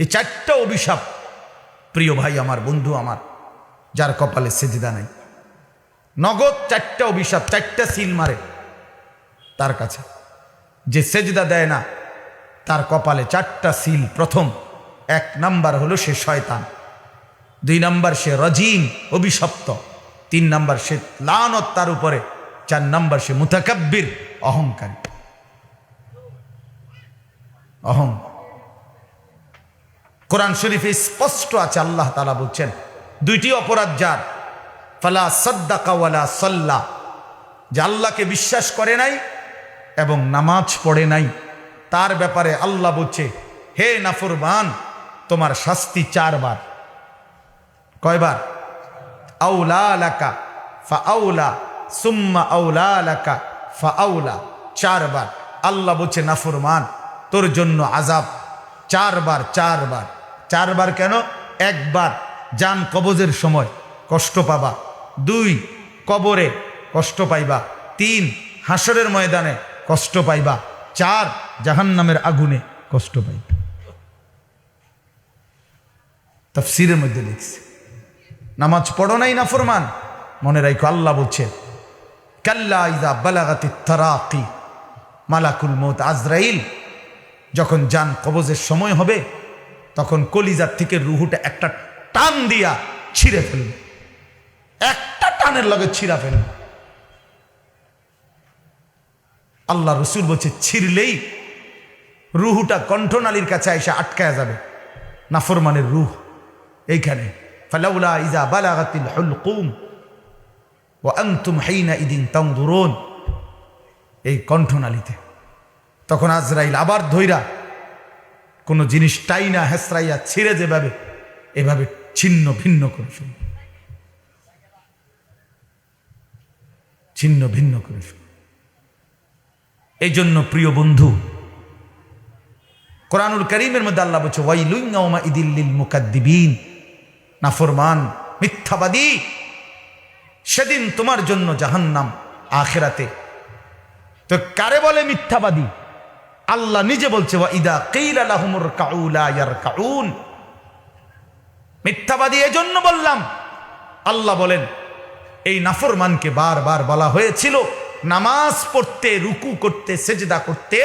এই চারটা অভিশাপ প্রিয় ভাই আমার, বন্ধু আমার, যার কপালে সেজদা নাই, নগদ চারটা অভিশাপ, চারটা সিল মারে তার কাছে। যে সেজদা দেয় না তার কপালে চারটা সিল। প্রথম, 1 নাম্বার হলো সে শয়তান, 2 নাম্বার সে রজিম অভিশপ্ত, 3 নাম্বার সে লানত তার উপরে, 4 নাম্বার সে মুতাকাব্বির অহংকারী। কোরআন শরীফে স্পষ্ট আছে, আল্লাহ তাআলা বলছেন 2টি অপরাধ যার, ফালা সাদ্দাকা ওয়ালা সাল্লা, যে আল্লাহকে বিশ্বাস করে নাই এবং নামাজ পড়ে নাই, তার ব্যাপারে আল্লাহ বলছে, হে নাফরমান, তোমার শাস্তি 4 বার। কয়বার? আউলা লাকা ফাআউলা সুম্মা আউলা লাকা ফাআউলা, 4 বার। আল্লাহ বলছে, নাফরমান, তোর জন্য আযাব 4 বার। 4 বার। 4 বার কেন? 1 বার জান কবজের সময় কষ্ট পাবা, 2 কবরে কষ্ট পাইবা, 3 হাসরের ময়দানে কষ্ট পাইবা, 4 জাহান্নামের আগুনে কষ্ট পাইবা। তাফসীরের মধ্যে লিখছে, নামাজ পড়ো নাই নাফরমান, মনে রাখো আল্লাহ বলছে, কাল্লা ইযা বালাগাতিত তারাকি, মালাকুল মউত আজরাইল যখন জান কবজের সময় হবে, তখন কলিজার থেকে রুহুটা একটা টান দিয়া ছিঁড়ে ফেলবে, একটা টানের লগে ছিঁড়া ফেলবে। আল্লাহ রসুল বলছে, ছিঁড়লেই রুহুটা কণ্ঠনালীর কাছে এসে আটকায়া যাবে, নাফরমানের রুহ এইখানে। ফালাউলা ইযা বালাগাতিল হুলকুম ওয়া আনতুম হিনাইদিন তানজুরুন, এই কণ্ঠনালীতে। তখন আজরাইল আবার ধইরা কোনো জিনিস টাইনা হেসরাইয়া ছিঁড়ে যেভাবে, এভাবে ছিন্ন ভিন্ন করে ফেলবে, ছিন্ন ভিন্ন করে ফেলবে। এই জন্য প্রিয় বন্ধু, কোরআনুল কারীমের মধ্যে আল্লাহ বলছে, ওয়াইলুন ইয়াউমাইদিল লিল মুকাদ্দিবিন, নাফরমান, মিথ্যাবাদী, সেদিন তোমার জন্য জাহান্নাম আখিরাতে। তো কারে বলে মিথ্যাবাদী? আল্লাহ নিজে বলছে, ওয়া ইদা কিলা লাহুমুর কাউ লা ইয়ারকাউন, মিথ্যাবাদী এজন্য বললাম। আল্লাহ বলেন, এই নাফরমানকে বারবার বলা হয়েছিল নামাজ পড়তে, রুকু করতে, সেজদা করতে,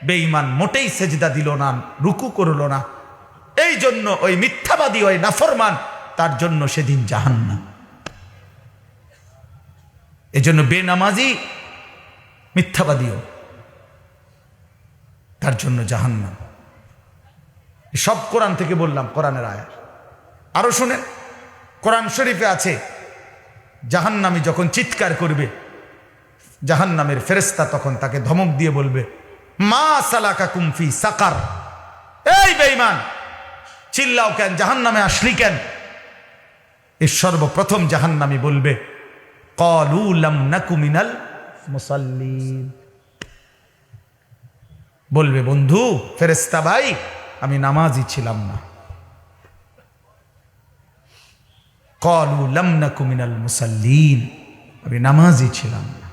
বেঈমান মোটেই সেজদা দিল না, রুকু করল না। এই জন্য ওই মিথ্যাবাদী, ওই নাফরমান, তার জন্য সেদিন জাহান্নাম। এজন্য বেনামাজি মিথ্যাবাদীও, তার জন্য জাহান্নাম। সব কোরআন থেকে বললাম, কোরআনের আয়াত। আরো শুনেন, কোরআন শরীফে আছে, জাহান্নামী যখন চিৎকার করবে, জাহান্নামের ফেরেশতা তখন তাকে ধমক দিয়ে বলবে, মা সালাকাকুম ফি সাকার, এই বেঈমান, চিল্লাও কেন, জাহান্নামে আসলি কেন? এর সর্বপ্রথম জাহান্নামী বলবে, ক্বালু লাম নাকু মিনাল মুসাল্লিন, বলবে, বন্ধু ফেরেশতা ভাই, আমি নামাজি ছিলাম না। ক্বালু লাম নাকু মিনাল মুসাল্লিন, আমি নামাজি ছিলাম না।